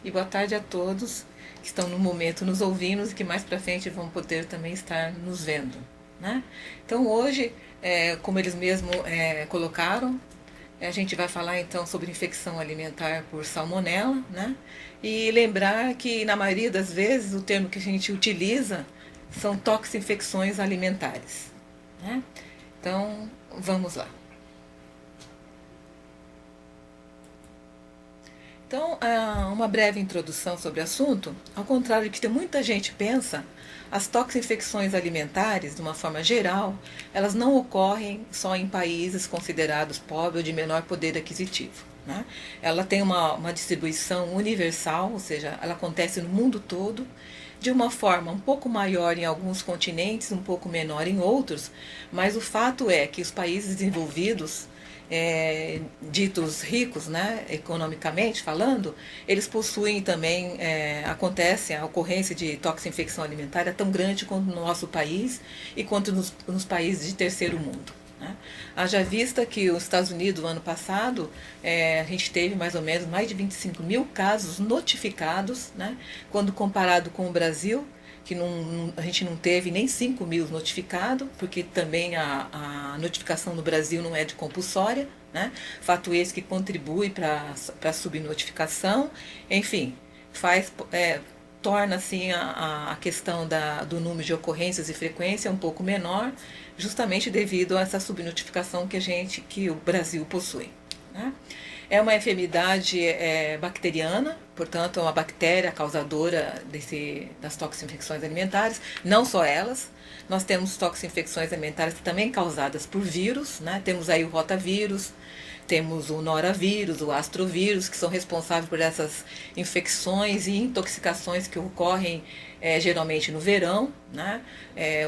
E boa tarde a todos que estão no momento nos ouvindo e que mais para frente vão poder também estar nos vendo, né? Então hoje, como eles mesmos colocaram, a gente vai falar então sobre infecção alimentar por salmonela, né? E lembrar que na maioria das vezes o termo que a gente utiliza são toxinfecções alimentares, né? Então vamos lá. Então, uma breve introdução sobre o assunto. Ao contrário do que muita gente pensa, as toxinfecções alimentares, de uma forma geral, elas não ocorrem só em países considerados pobres ou de menor poder aquisitivo, né? Ela tem uma distribuição universal, ou seja, ela acontece no mundo todo, de uma forma um pouco maior em alguns continentes, um pouco menor em outros, mas o fato é que os países desenvolvidos, ditos ricos, né, economicamente falando, eles possuem também, acontece a ocorrência de toxinfecção alimentar tão grande quanto no nosso país e quanto nos países de terceiro mundo, né? Haja vista que os Estados Unidos, no ano passado, a gente teve mais ou menos mais de 25 mil casos notificados, né, quando comparado com o Brasil, que a gente não teve nem 5 mil notificados, porque também a notificação no Brasil não é de compulsória, né? Fato esse que contribui para a subnotificação, enfim, torna assim a questão do número de ocorrências e frequência um pouco menor, justamente devido a essa subnotificação que o Brasil possui, né? É uma enfermidade bacteriana, portanto é uma bactéria causadora das toxinfecções alimentares, não só elas. Nós temos toxinfecções alimentares também causadas por vírus, né? Temos aí o rotavírus, temos o noravírus, o astrovírus, que são responsáveis por essas infecções e intoxicações que ocorrem geralmente no verão, né?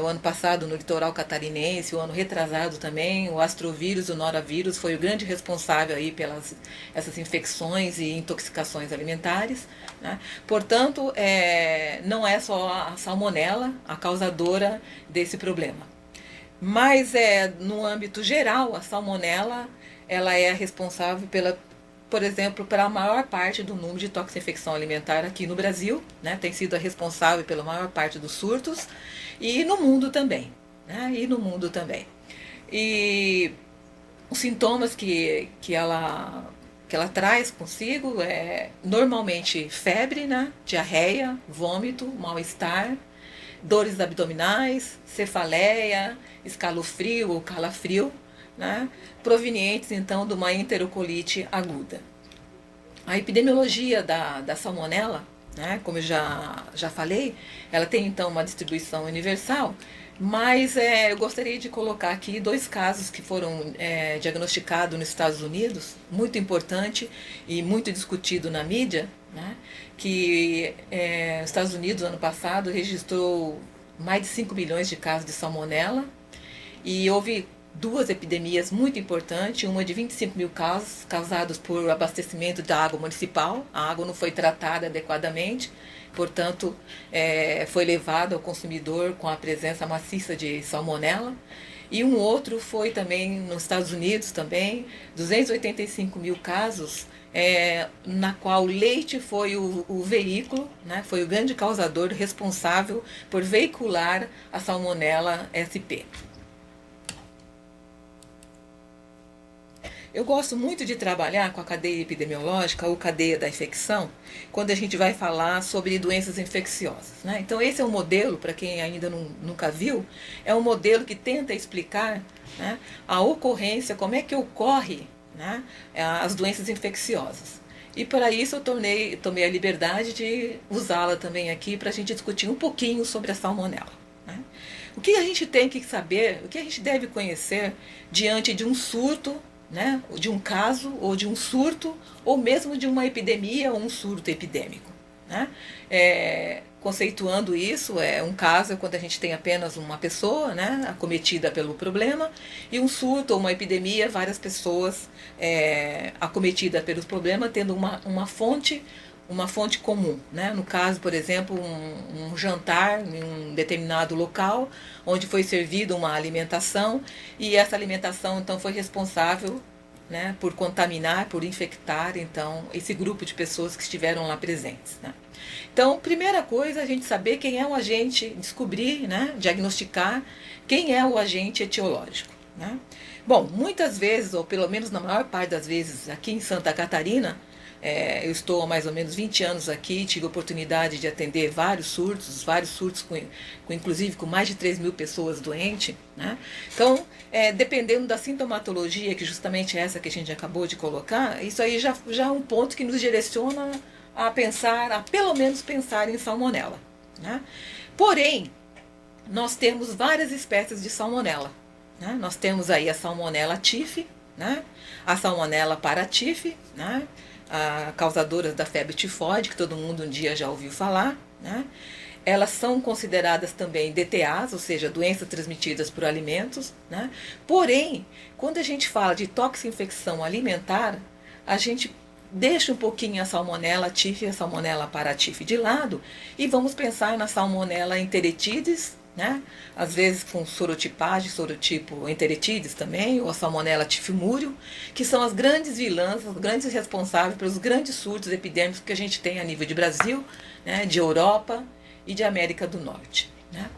O ano passado no litoral catarinense, o ano retrasado também, o astrovírus, o noravírus foi o grande responsável aí pelas essas infecções e intoxicações alimentares, né? Portanto, não é só a salmonela a causadora desse problema, mas no âmbito geral a salmonela ela é responsável por exemplo, pela maior parte do número de toxinfecção alimentar aqui no Brasil, né? Tem sido a responsável pela maior parte dos surtos e no mundo também, né? E os sintomas que ela traz consigo normalmente febre, né? Diarreia, vômito, mal-estar, dores abdominais, cefaleia, escalofrio ou calafrio, né, provenientes então de uma enterocolite aguda. A epidemiologia da salmonela, né, como eu já falei, ela tem então uma distribuição universal, mas eu gostaria de colocar aqui dois casos que foram diagnosticados nos Estados Unidos, muito importante e muito discutido na mídia, né, que os Estados Unidos, ano passado, registrou mais de 5 milhões de casos de salmonela e houve duas epidemias muito importantes, uma de 25 mil casos causados por abastecimento da água municipal, a água não foi tratada adequadamente, portanto foi levado ao consumidor com a presença maciça de salmonela, e um outro foi também nos Estados Unidos também, 285 mil casos, na qual o leite foi o veículo, né, foi o grande causador responsável por veicular a salmonela SP. Eu gosto muito de trabalhar com a cadeia epidemiológica ou cadeia da infecção, quando a gente vai falar sobre doenças infecciosas, né? Então esse é um modelo, para quem ainda nunca viu, é um modelo que tenta explicar, né, a ocorrência, como é que ocorre, né, as doenças infecciosas. E para isso eu tomei a liberdade de usá-la também aqui para a gente discutir um pouquinho sobre a salmonela, né? O que a gente tem que saber, o que a gente deve conhecer diante de um surto, né, de um caso ou de um surto, ou mesmo de uma epidemia ou um surto epidêmico, né? Conceituando isso, um caso é quando a gente tem apenas uma pessoa, né, acometida pelo problema, e um surto ou uma epidemia, várias pessoas acometidas pelos problemas, tendo uma fonte uma fonte comum, né? No caso, por exemplo, um jantar em um determinado local, onde foi servida uma alimentação, e essa alimentação então foi responsável, né, por contaminar, por infectar então esse grupo de pessoas que estiveram lá presentes, né? Então, primeira coisa, a gente saber quem é o agente, descobrir, né, diagnosticar quem é o agente etiológico, né? Bom, muitas vezes, ou pelo menos na maior parte das vezes, aqui em Santa Catarina, eu estou há mais ou menos 20 anos aqui, tive a oportunidade de atender vários surtos inclusive com mais de 3.000 pessoas doentes, né? Então, dependendo da sintomatologia, que justamente é essa que a gente acabou de colocar, isso aí já é um ponto que nos direciona a pensar, a pelo menos pensar em salmonela, né? Porém, nós temos várias espécies de salmonela, né? Nós temos aí a salmonela tiffi, né? A salmonela paratiffi, né? Causadoras da febre tifoide, que todo mundo um dia já ouviu falar, né? Elas são consideradas também DTAs, ou seja, doenças transmitidas por alimentos, né? Porém, quando a gente fala de toxinfecção alimentar, a gente deixa um pouquinho a salmonela tiffi e a salmonela paratiffi de lado e vamos pensar na salmonela enteritidis, né? Às vezes com sorotipagem, sorotipo enteritidis também, ou a salmonela tifimúrio, que são as grandes vilãs, os grandes responsáveis pelos grandes surtos epidêmicos que a gente tem a nível de Brasil, né, de Europa e de América do Norte, né?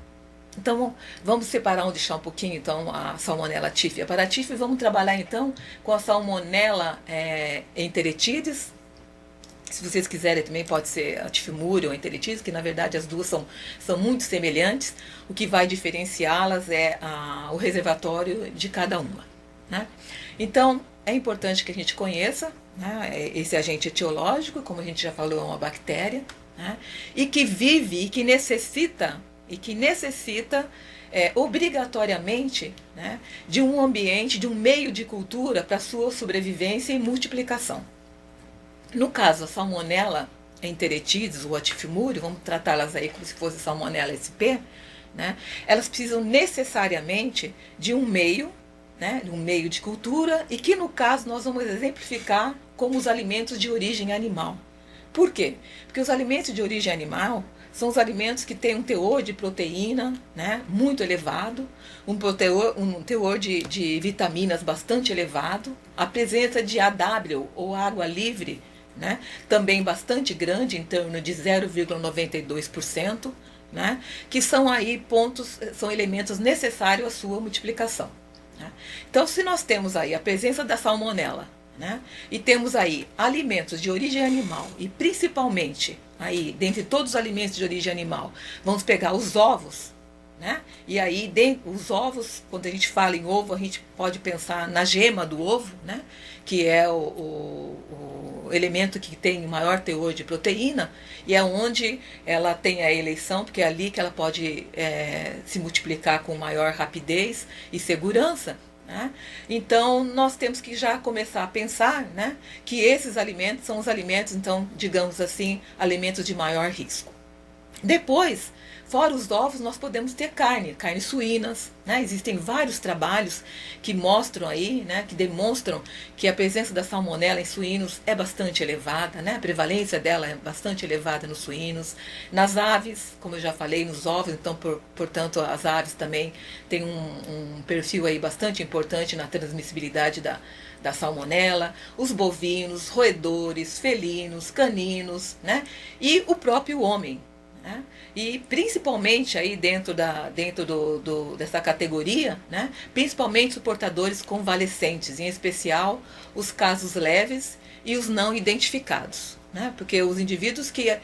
Então, vamos separar, deixar um pouquinho então a salmonela tiffi e a paratiffi, e vamos trabalhar então com a salmonela enteritidis. Se vocês quiserem também pode ser a tifimúria ou a enteritidis, que na verdade as duas são muito semelhantes. O que vai diferenciá-las é o reservatório de cada uma, né? Então, é importante que a gente conheça, né, esse agente etiológico, como a gente já falou, é uma bactéria, né, e que vive e que necessita obrigatoriamente, né, de um ambiente, de um meio de cultura para sua sobrevivência e multiplicação. No caso, a salmonela enteritidis ou a tifimúrio, vamos tratá-las aí como se fosse salmonela SP, né, elas precisam necessariamente de um meio, né, de um meio de cultura, e que no caso nós vamos exemplificar como os alimentos de origem animal. Por quê? Porque os alimentos de origem animal são os alimentos que têm um teor de proteína, né, muito elevado, um teor de vitaminas bastante elevado, a presença de AW ou água livre, né, também bastante grande, em torno de 0,92%, né, que são aí são elementos necessários à sua multiplicação, né? Então, se nós temos aí a presença da salmonela, né, e temos aí alimentos de origem animal, e principalmente aí, dentre todos os alimentos de origem animal, vamos pegar os ovos, né? E aí, os ovos, quando a gente fala em ovo, a gente pode pensar na gema do ovo, né, que é o elemento que tem o maior teor de proteína, e é onde ela tem a eleição, porque é ali que ela pode se multiplicar com maior rapidez e segurança, né? Então, nós temos que já começar a pensar, né, que esses alimentos são os alimentos, então, digamos assim, alimentos de maior risco. Depois, fora os ovos, nós podemos ter carnes suínas, né? Existem vários trabalhos que mostram aí, né, que demonstram que a presença da salmonela em suínos é bastante elevada, né? A prevalência dela é bastante elevada nos suínos. Nas aves, como eu já falei, nos ovos, então, portanto, as aves também têm um perfil aí bastante importante na transmissibilidade da salmonela, os bovinos, roedores, felinos, caninos, né? E o próprio homem, né? E principalmente aí dentro dessa categoria, né, principalmente os portadores convalescentes, em especial os casos leves e os não identificados, né? Porque os indivíduos que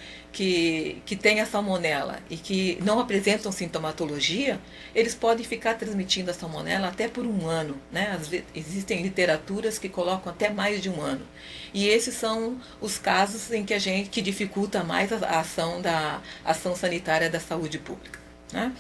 têm a salmonela e que não apresentam sintomatologia, eles podem ficar transmitindo a salmonela até por um ano, né? Existem literaturas que colocam até mais de um ano. E esses são os casos em que dificulta mais a ação sanitária da saúde pública, né?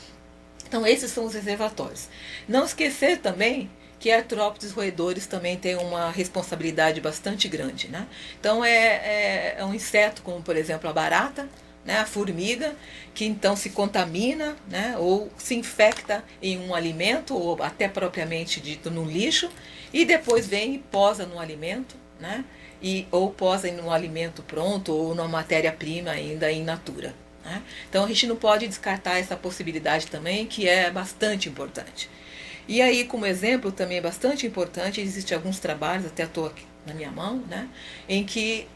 Então, esses são os reservatórios. Não esquecer também que artrópodes roedores também têm uma responsabilidade bastante grande, né? Então, é um inseto como, por exemplo, a barata, né, a formiga, que então se contamina, né, ou se infecta em um alimento, ou até propriamente dito no lixo, e depois vem e posa no alimento, né? Ou posem no alimento pronto ou numa matéria-prima ainda in natura, né? Então a gente não pode descartar essa possibilidade também, que é bastante importante. E aí, como exemplo, também é bastante importante, existem alguns trabalhos, até estou aqui na minha mão, né, em que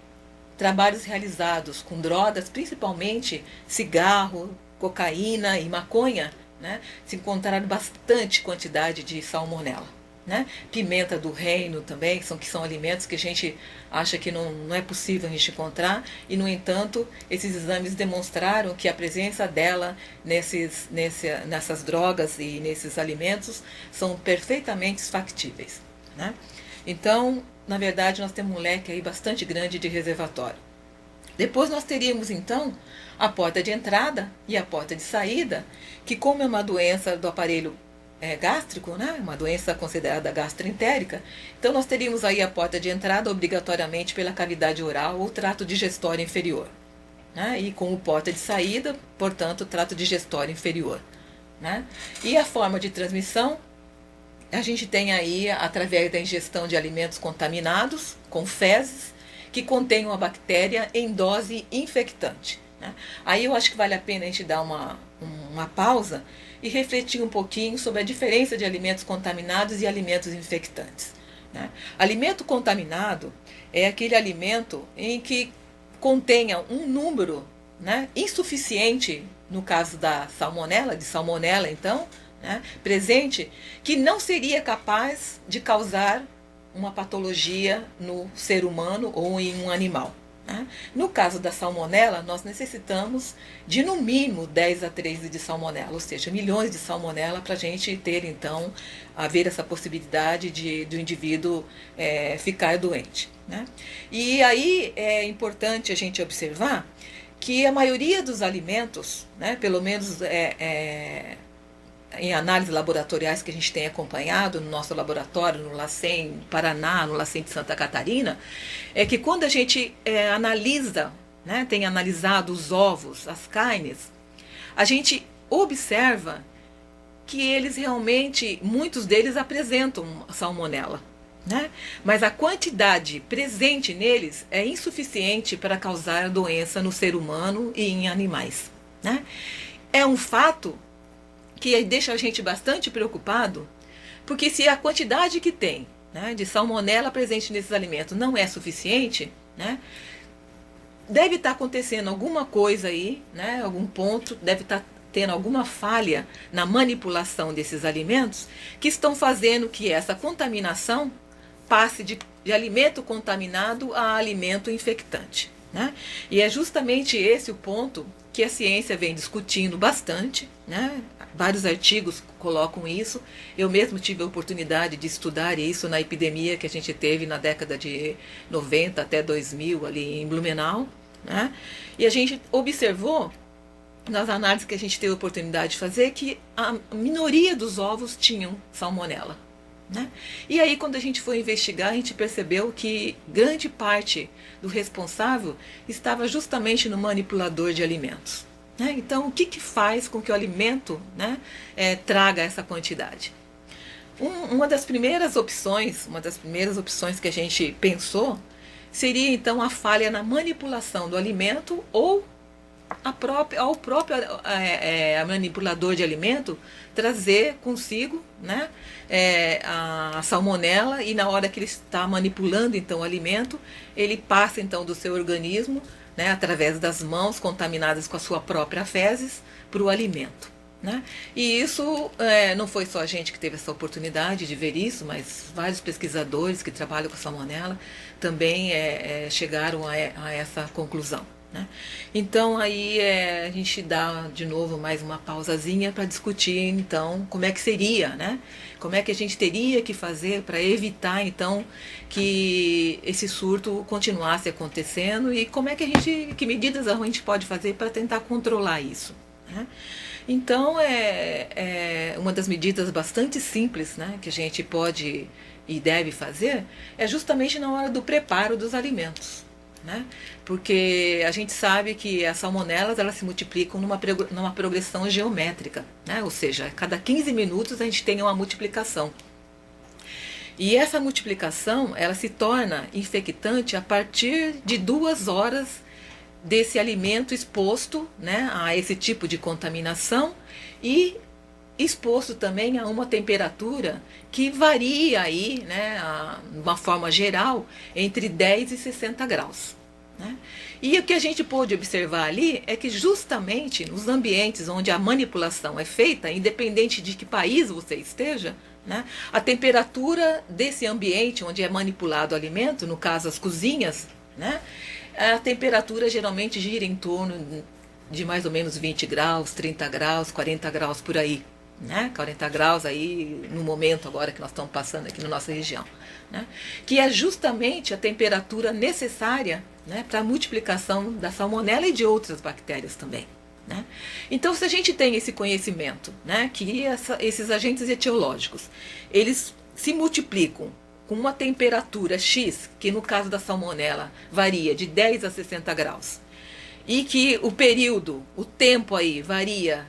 trabalhos realizados com drogas, principalmente cigarro, cocaína e maconha, né, se encontraram bastante quantidade de salmonela. Né? Pimenta do reino também, que são alimentos que a gente acha que não é possível a gente encontrar, e no entanto esses exames demonstraram que a presença dela nessas drogas e nesses alimentos são perfeitamente factíveis. Né? Então, na verdade, nós temos um leque aí bastante grande de reservatório. Depois nós teríamos então a porta de entrada e a porta de saída, que como é uma doença do aparelho gástrico, né? Uma doença considerada gastroentérica, então nós teríamos aí a porta de entrada obrigatoriamente pela cavidade oral ou trato digestório inferior, né? E como porta de saída, portanto, trato digestório inferior, né? E a forma de transmissão, a gente tem aí através da ingestão de alimentos contaminados com fezes que contenham a bactéria em dose infectante, né? Aí eu acho que vale a pena a gente dar uma pausa e refletir um pouquinho sobre a diferença de alimentos contaminados e alimentos infectantes. Né? Alimento contaminado é aquele alimento em que contenha um número, né, insuficiente, no caso da salmonela, de salmonela então, né, presente, que não seria capaz de causar uma patologia no ser humano ou em um animal. No caso da salmonela, nós necessitamos de no mínimo 10 a 13 de salmonela, ou seja, milhões de salmonela para a gente ter então, haver essa possibilidade do indivíduo ficar doente. Né? E aí é importante a gente observar que a maioria dos alimentos, né, pelo menos em análises laboratoriais que a gente tem acompanhado no nosso laboratório, no LACEN Paraná, no LACEN de Santa Catarina, é que quando a gente analisa, né, tem analisado os ovos, as carnes, a gente observa que eles realmente, muitos deles apresentam salmonela. Né? Mas a quantidade presente neles é insuficiente para causar doença no ser humano e em animais. Né? É um fato que deixa a gente bastante preocupado, porque se a quantidade que tem, né, de salmonela presente nesses alimentos não é suficiente, né, deve estar acontecendo alguma coisa aí, né, algum ponto, deve estar tendo alguma falha na manipulação desses alimentos que estão fazendo que essa contaminação passe de alimento contaminado a alimento infectante. Né? E é justamente esse o ponto que a ciência vem discutindo bastante, né? Vários artigos colocam isso. Eu mesmo tive a oportunidade de estudar isso na epidemia que a gente teve na década de 90 até 2000 ali em Blumenau. Né? E a gente observou, nas análises que a gente teve a oportunidade de fazer, que a minoria dos ovos tinham salmonela. Né? E aí, quando a gente foi investigar, a gente percebeu que grande parte do responsável estava justamente no manipulador de alimentos. Né? Então, o que faz com que o alimento, né, traga essa quantidade? Uma das primeiras opções que a gente pensou seria então a falha na manipulação do alimento ou ao próprio manipulador de alimento trazer consigo, né, a salmonela, e na hora que ele está manipulando então o alimento, ele passa então do seu organismo, né, através das mãos contaminadas com a sua própria fezes, para o alimento. Né? E isso não foi só a gente que teve essa oportunidade de ver isso, mas vários pesquisadores que trabalham com salmonela também chegaram a essa conclusão. Né? Então aí a gente dá de novo mais uma pausazinha para discutir então como é que seria, né? Como é que a gente teria que fazer para evitar então que esse surto continuasse acontecendo e que medidas a gente pode fazer para tentar controlar isso. Né? Então uma das medidas bastante simples, né, que a gente pode e deve fazer é justamente na hora do preparo dos alimentos. Né? Porque a gente sabe que as salmonelas elas se multiplicam numa progressão geométrica, né? Ou seja, a cada 15 minutos a gente tem uma multiplicação. E essa multiplicação, ela se torna infectante a partir de 2 horas desse alimento exposto, né, a esse tipo de contaminação e exposto também a uma temperatura que varia aí, né, de uma forma geral, entre 10 e 60 graus. Né? E o que a gente pôde observar ali é que justamente nos ambientes onde a manipulação é feita, independente de que país você esteja, né, a temperatura desse ambiente onde é manipulado o alimento, no caso as cozinhas, né, a temperatura geralmente gira em torno de mais ou menos 20 graus, 30 graus, 40 graus por aí. Né, 40 graus aí no momento agora que nós estamos passando aqui na nossa região, né, que é justamente a temperatura necessária, né, para a multiplicação da salmonela e de outras bactérias também. Né. Então, se a gente tem esse conhecimento, né, que esses agentes etiológicos, eles se multiplicam com uma temperatura X, que no caso da salmonela varia de 10 a 60 graus, e que o período, o tempo aí varia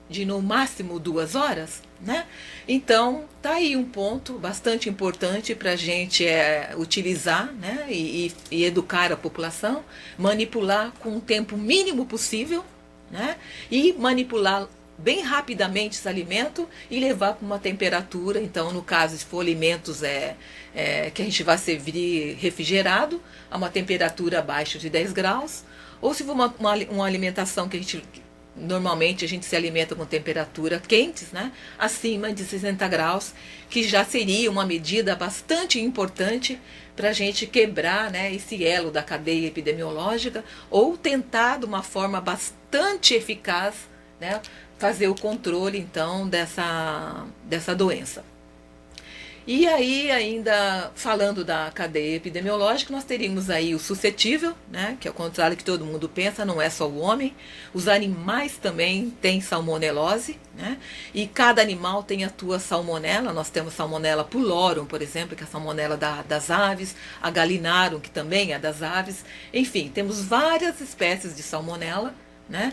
de no máximo 2 horas, né? Então tá aí um ponto bastante importante para a gente utilizar, né? E educar a população, manipular com o tempo mínimo possível, né? E manipular bem rapidamente esse alimento e levar para uma temperatura, então no caso se for alimentos que a gente vai servir refrigerado, a uma temperatura abaixo de 10 graus, ou se for uma alimentação que normalmente a gente se alimenta com temperatura quentes, né, acima de 60 graus, que já seria uma medida bastante importante para a gente quebrar, né, esse elo da cadeia epidemiológica ou tentar de uma forma bastante eficaz, né, fazer o controle então dessa doença. E aí, ainda falando da cadeia epidemiológica, nós teríamos aí o suscetível, né, que ao contrário que todo mundo pensa, não é só o homem. Os animais também têm salmonelose, né, e cada animal tem a sua salmonela. Nós temos salmonella pulorum, por exemplo, que é a salmonela das aves, a gallinarum, que também é das aves. Enfim, temos várias espécies de salmonela, né,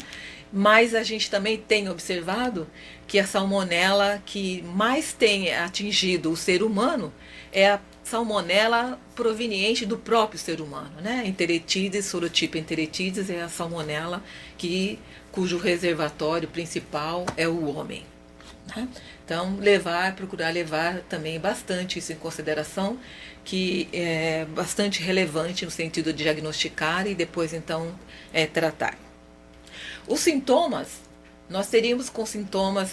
mas a gente também tem observado que a salmonela que mais tem atingido o ser humano é a salmonela proveniente do próprio ser humano, né? Enteritidis, sorotipo enteritidis é a salmonela cujo reservatório principal é o homem. Né? Então, procurar levar também bastante isso em consideração, que é bastante relevante no sentido de diagnosticar e depois então tratar. Os sintomas, nós teríamos com sintomas,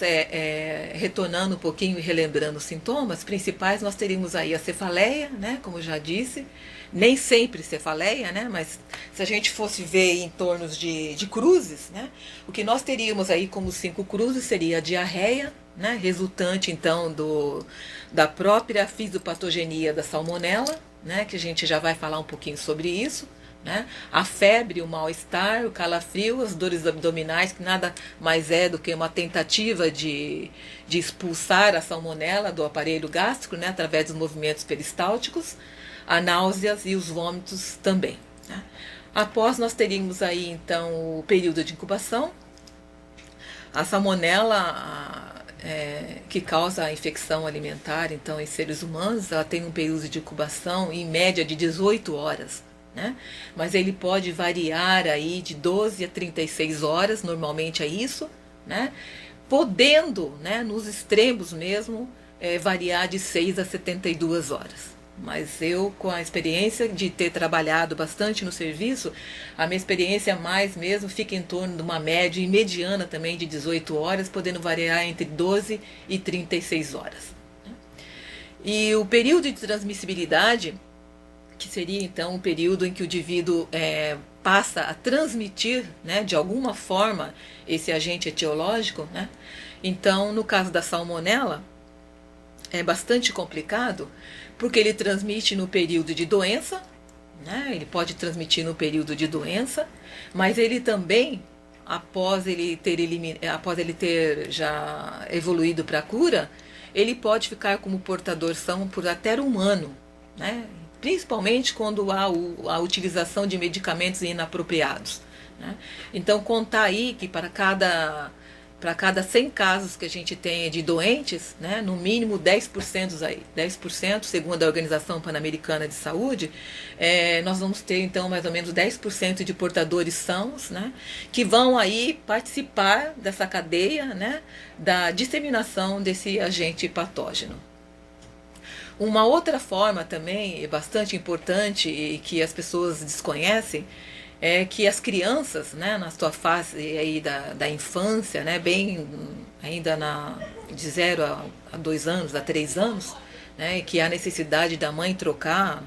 retornando um pouquinho e relembrando os sintomas principais, nós teríamos aí a cefaleia, né, como já disse, nem sempre cefaleia, né, mas se a gente fosse ver em torno de cruzes, né, o que nós teríamos aí como 5 cruzes seria a diarreia, né, resultante então da própria fisiopatogenia da salmonela, né, que a gente já vai falar um pouquinho sobre isso. Né? A febre, o mal-estar, o calafrio, as dores abdominais, que nada mais é do que uma tentativa de expulsar a salmonela do aparelho gástrico, né? Através dos movimentos peristálticos, a náuseas e os vômitos também. Né? Após nós teríamos aí então o período de incubação, a salmonela que causa a infecção alimentar então em seres humanos, ela tem um período de incubação em média de 18 horas. Né? Mas ele pode variar aí de 12 a 36 horas, normalmente é isso, né? Podendo, né, nos extremos mesmo, variar de 6 a 72 horas. Mas eu, com a experiência de ter trabalhado bastante no serviço, a minha experiência mais mesmo fica em torno de uma média e mediana também de 18 horas, podendo variar entre 12 e 36 horas. Né? E o período de transmissibilidade, que seria então um período em que o indivíduo passa a transmitir, né, de alguma forma esse agente etiológico, né? Então, no caso da salmonela, é bastante complicado, porque ele transmite no período de doença, né? Ele pode transmitir no período de doença, mas ele também, após ele ter já evoluído para a cura, ele pode ficar como portador são por até um ano, né? Principalmente quando há a utilização de medicamentos inapropriados. Né? Então, contar aí que para cada para cada 100 casos que a gente tem de doentes, né, no mínimo 10% aí, 10%, segundo a Organização Pan-Americana de Saúde, nós vamos ter então mais ou menos 10% de portadores sãos, né, que vão aí participar dessa cadeia, né, da disseminação desse agente patógeno. Uma outra forma também bastante importante e que as pessoas desconhecem é que as crianças, né, na sua fase aí da infância, né, bem ainda de 0 a 2 anos, a 3 anos, né, que há necessidade da mãe trocar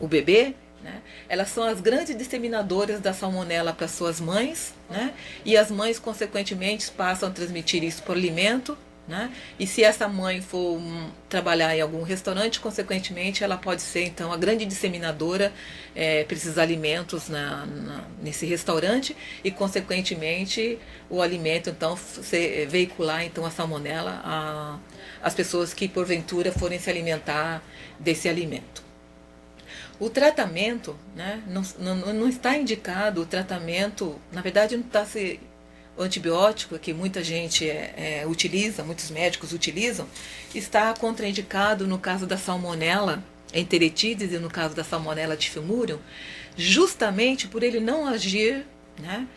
o bebê, né, elas são as grandes disseminadoras da salmonela para suas mães, né, e as mães, consequentemente, passam a transmitir isso por alimento. Né? E se essa mãe for trabalhar em algum restaurante, consequentemente, ela pode ser então a grande disseminadora para esses alimentos nesse restaurante e, consequentemente, o alimento então veicular então a salmonela às pessoas que porventura forem se alimentar desse alimento. O tratamento, né, não está indicado, o tratamento, na verdade, não está se. O antibiótico que muita gente utiliza, muitos médicos utilizam, está contraindicado no caso da salmonela enteritidis e no caso da salmonela typhimurium, justamente por ele não agir, né,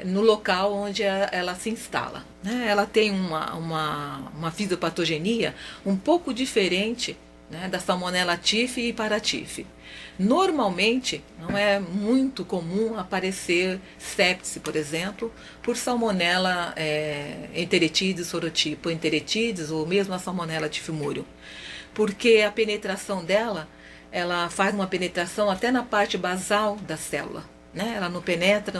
no local onde ela se instala. Né? Ela tem uma fisiopatogenia um pouco diferente, né, da salmonela typhi e paratyphi. Normalmente, não é muito comum aparecer sepse, por exemplo, por salmonela enteritidis, sorotipo enteritidis ou mesmo a salmonela typhimurium, porque a penetração dela, ela faz uma penetração até na parte basal da célula. Né? Ela não penetra,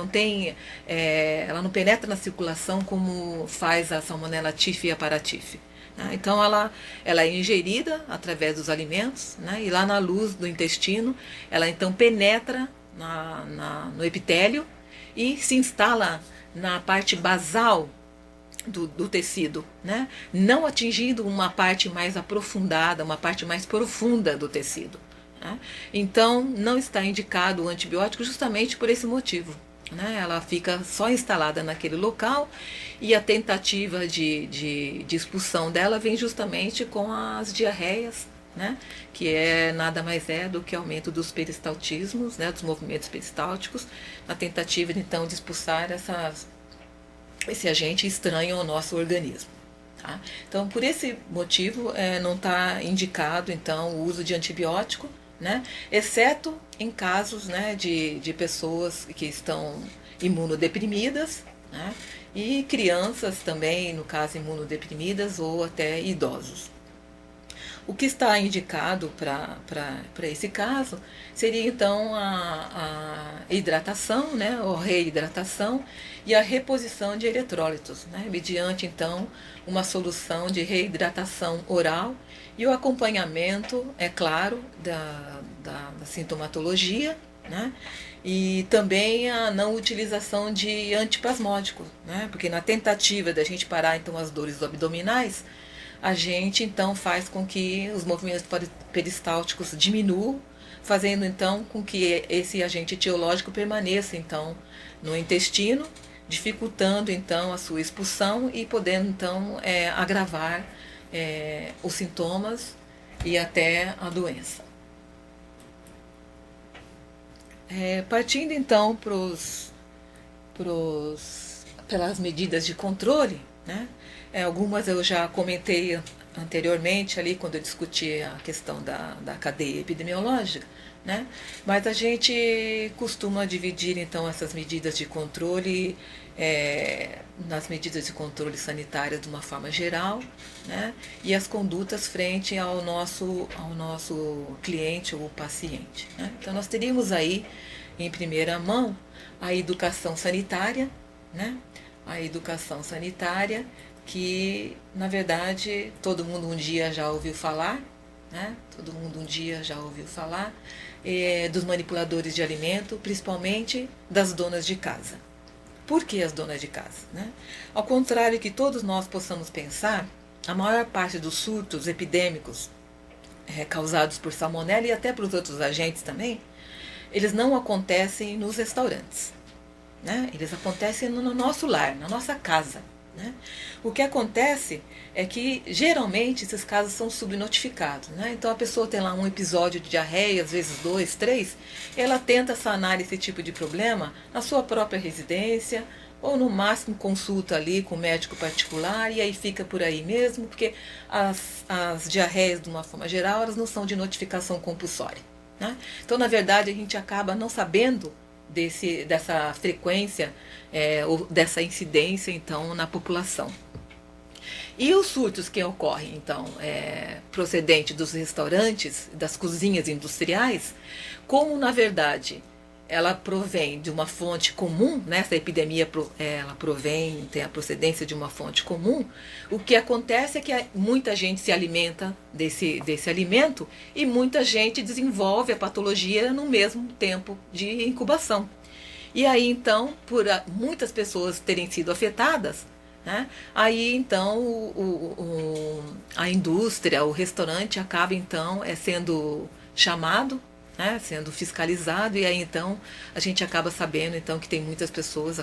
ela não penetra na circulação como faz a salmonela typhi e a paratyphi. Então ela é ingerida através dos alimentos, né? E lá na luz do intestino ela então penetra no epitélio e se instala na parte basal do tecido, né? Não atingindo uma parte mais aprofundada, uma parte mais profunda do tecido. Né? Então não está indicado o antibiótico justamente por esse motivo. Né? Ela fica só instalada naquele local e a tentativa de expulsão dela vem justamente com as diarreias, né? Que nada mais do que aumento dos peristaltismos, né? Dos movimentos peristálticos, na tentativa então de expulsar esse agente estranho ao nosso organismo. Tá? Então, por esse motivo, não está indicado então o uso de antibiótico, né? Exceto em casos, né, de pessoas que estão imunodeprimidas, né? E crianças também, no caso, imunodeprimidas ou até idosos. O que está indicado para esse caso seria então a hidratação, né, ou reidratação e a reposição de eletrólitos, né, mediante então uma solução de reidratação oral e o acompanhamento, é claro, da sintomatologia, né, e também a não utilização de antispasmódicos, né, porque na tentativa da gente parar então as dores abdominais, a gente então faz com que os movimentos peristálticos diminuam, fazendo então com que esse agente etiológico permaneça então no intestino, dificultando então a sua expulsão e podendo então agravar os sintomas e até a doença. Partindo então pelas medidas de controle, né? Algumas eu já comentei anteriormente ali quando eu discuti a questão da cadeia epidemiológica, né? Mas a gente costuma dividir então essas medidas de controle nas medidas de controle sanitárias de uma forma geral, né? E as condutas frente ao nosso cliente ou paciente, né? Então nós teríamos aí em primeira mão a educação sanitária, né? A educação sanitária que, na verdade, todo mundo um dia já ouviu falar, né? Todo mundo um dia já ouviu falar dos manipuladores de alimento, principalmente das donas de casa. Por que as donas de casa? Né? Ao contrário que todos nós possamos pensar, a maior parte dos surtos epidêmicos causados por salmonela e até por outros agentes também, eles não acontecem nos restaurantes. né? Eles acontecem no nosso lar, na nossa casa, né? O que acontece é que geralmente esses casos são subnotificados, né? Então a pessoa tem lá um episódio de diarreia, às vezes 2, 3, ela tenta sanar esse tipo de problema na sua própria residência, ou no máximo consulta ali com o médico particular, e aí fica por aí mesmo, porque as diarreias, de uma forma geral, elas não são de notificação compulsória, né? Então, na verdade, a gente acaba não sabendo dessa frequência, ou dessa incidência, então, na população. E os surtos que ocorrem, então, procedente dos restaurantes, das cozinhas industriais, como, na verdade, ela provém de uma fonte comum, né? Essa epidemia ela provém, tem a procedência de uma fonte comum, o que acontece é que muita gente se alimenta desse alimento e muita gente desenvolve a patologia no mesmo tempo de incubação. E aí, então, por muitas pessoas terem sido afetadas, né? Aí então a indústria, o restaurante acaba então sendo chamado, né, sendo fiscalizado, e aí então a gente acaba sabendo então que tem muitas pessoas,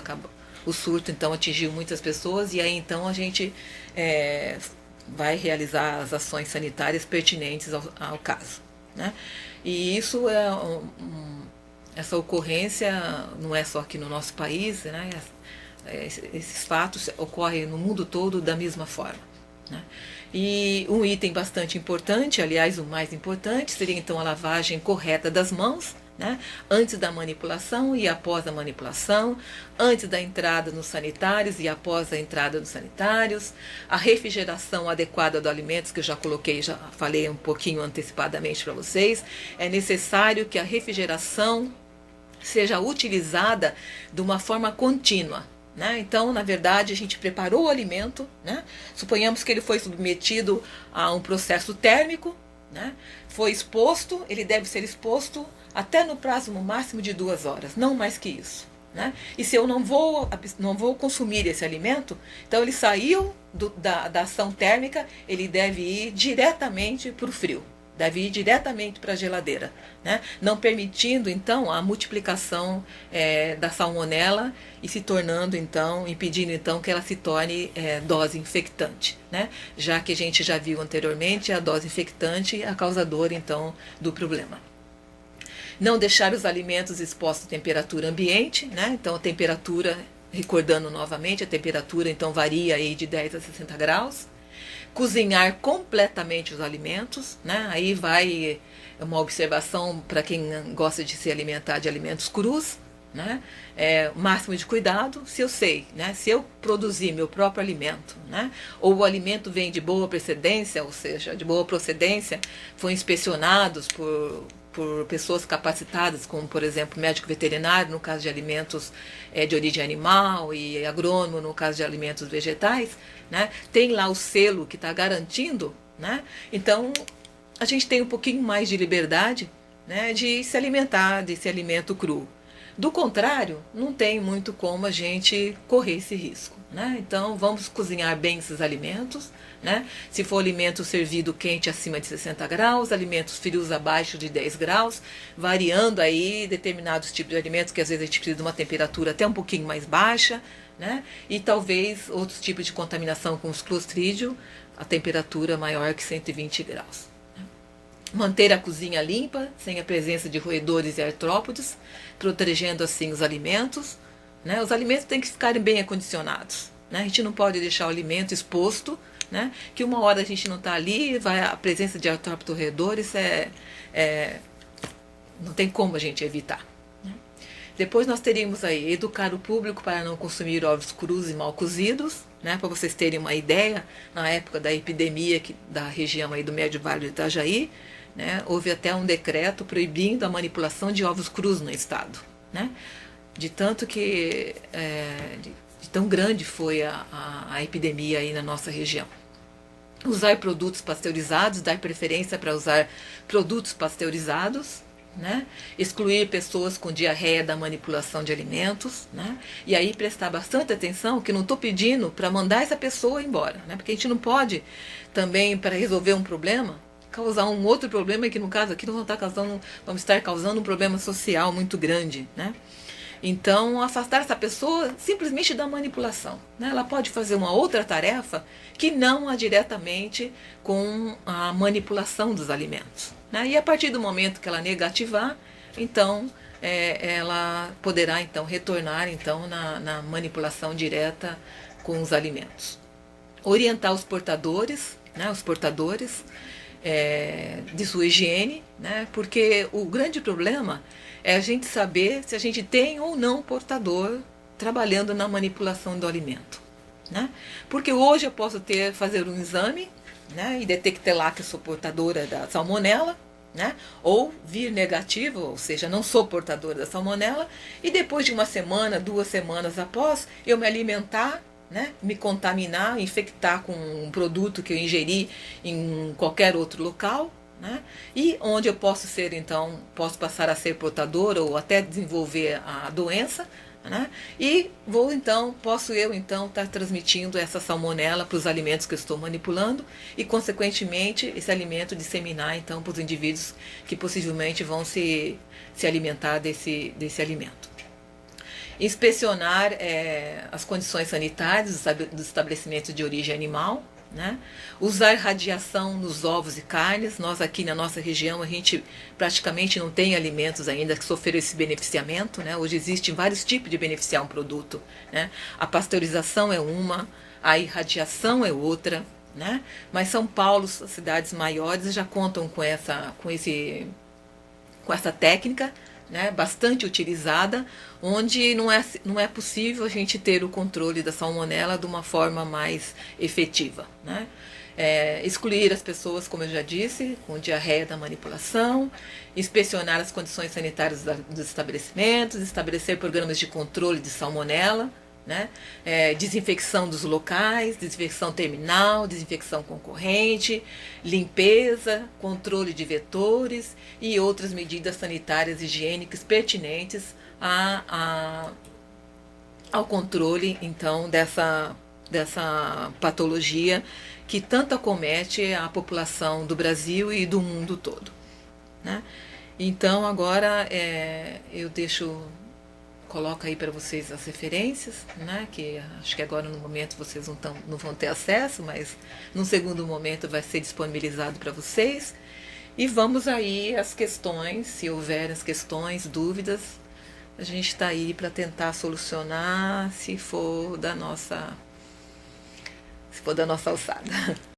o surto então atingiu muitas pessoas, e aí então a gente vai realizar as ações sanitárias pertinentes ao caso, né? E isso essa ocorrência não é só aqui no nosso país, né? Esses fatos ocorrem no mundo todo da mesma forma, né? E um item bastante importante, aliás, o mais importante, seria então a lavagem correta das mãos, né? Antes da manipulação e após a manipulação, antes da entrada nos sanitários e após a entrada nos sanitários, a refrigeração adequada dos alimentos, que eu já coloquei, já falei um pouquinho antecipadamente para vocês. É necessário que a refrigeração seja utilizada de uma forma contínua, né? Então, na verdade, a gente preparou o alimento, né? Suponhamos que ele foi submetido a um processo térmico, né? Foi exposto, ele deve ser exposto até no prazo no máximo de 2 horas, não mais que isso, né? E se eu não vou consumir esse alimento, então ele saiu da ação térmica, ele deve ir diretamente para o frio. Deve ir diretamente para a geladeira, né? Não permitindo então a multiplicação da salmonela e se tornando então, impedindo então que ela se torne dose infectante, né? Já que a gente já viu anteriormente, a dose infectante é a causadora então do problema. Não deixar os alimentos expostos à temperatura ambiente, né? Então a temperatura, recordando novamente, a temperatura então varia aí de 10 a 60 graus. Cozinhar completamente os alimentos, né? Aí vai uma observação para quem gosta de se alimentar de alimentos crus, né? Máximo de cuidado, se eu sei, né? Se eu produzir meu próprio alimento, né? Ou o alimento vem de boa procedência, ou seja, de boa procedência, foi inspecionados por pessoas capacitadas, como por exemplo médico veterinário no caso de alimentos de origem animal, e agrônomo no caso de alimentos vegetais, né? Tem lá o selo que está garantindo, né? Então a gente tem um pouquinho mais de liberdade, né, de se alimentar desse alimento cru. Do contrário, não tem muito como a gente correr esse risco, né? Então vamos cozinhar bem esses alimentos, né? Se for alimento servido quente acima de 60 graus, alimentos frios abaixo de 10 graus, variando aí determinados tipos de alimentos que às vezes a gente precisa de uma temperatura até um pouquinho mais baixa, né? E talvez outros tipos de contaminação com os clostridium, a temperatura maior que 120 graus. Manter a cozinha limpa, sem a presença de roedores e artrópodes, protegendo assim os alimentos, né? Os alimentos têm que ficarem bem acondicionados, né? A gente não pode deixar o alimento exposto, né? Que uma hora a gente não está ali, a presença de artrópodes e roedores não tem como a gente evitar, né? Depois nós teríamos aí educar o público para não consumir ovos crus e mal cozidos, né? Para vocês terem uma ideia, na época da epidemia da região aí do Médio Vale do Itajaí, né, houve até um decreto proibindo a manipulação de ovos crus no estado, né? De tanto que de tão grande foi a epidemia aí na nossa região. Usar produtos pasteurizados, dar preferência para usar produtos pasteurizados, né? Excluir pessoas com diarreia da manipulação de alimentos, né? E aí prestar bastante atenção, que não estou pedindo para mandar essa pessoa embora, né? Porque a gente não pode também, para resolver um problema, causar um outro problema, que no caso aqui nós vamos estar causando um problema social muito grande, né? Então, afastar essa pessoa simplesmente da manipulação. Né? Ela pode fazer uma outra tarefa que não a diretamente com a manipulação dos alimentos. Né? E a partir do momento que ela negativar, então ela poderá então retornar então na manipulação direta com os alimentos. Orientar os portadores, né, de sua higiene, né, porque o grande problema é a gente saber se a gente tem ou não portador trabalhando na manipulação do alimento. Né? Porque hoje eu posso fazer um exame, né, e detectar lá que eu sou portadora da salmonela, né, ou vir negativo, ou seja, não sou portadora da salmonela, e depois de uma semana, 2 semanas após, eu me alimentar, né, me contaminar, infectar com um produto que eu ingeri em qualquer outro local, né, e onde eu posso passar a ser portadora ou até desenvolver a doença, né, e posso eu estar transmitindo essa salmonela para os alimentos que eu estou manipulando e consequentemente esse alimento disseminar então para os indivíduos que possivelmente vão se alimentar desse alimento. Inspecionar as condições sanitárias dos estabelecimentos de origem animal, né? Usar radiação nos ovos e carnes. Nós aqui na nossa região a gente praticamente não tem alimentos ainda que sofreram esse beneficiamento, né? Hoje existem vários tipos de beneficiar um produto, né? A pasteurização é uma, a irradiação é outra, né? Mas São Paulo, as cidades maiores já contam com essa técnica, né, bastante utilizada, onde não é possível a gente ter o controle da salmonela de uma forma mais efetiva. Né? Excluir as pessoas, como eu já disse, com diarreia da manipulação, inspecionar as condições sanitárias dos estabelecimentos, estabelecer programas de controle de salmonela, né? Desinfecção dos locais, desinfecção terminal, desinfecção concorrente, limpeza, controle de vetores e outras medidas sanitárias e higiênicas pertinentes ao controle então dessa patologia que tanto acomete a população do Brasil e do mundo todo. Né? Então agora eu coloco aí para vocês as referências, né, que acho que agora no momento vocês não vão ter acesso, mas num segundo momento vai ser disponibilizado para vocês. E vamos aí às questões, se houver as questões, dúvidas, a gente está aí para tentar solucionar se for da nossa alçada.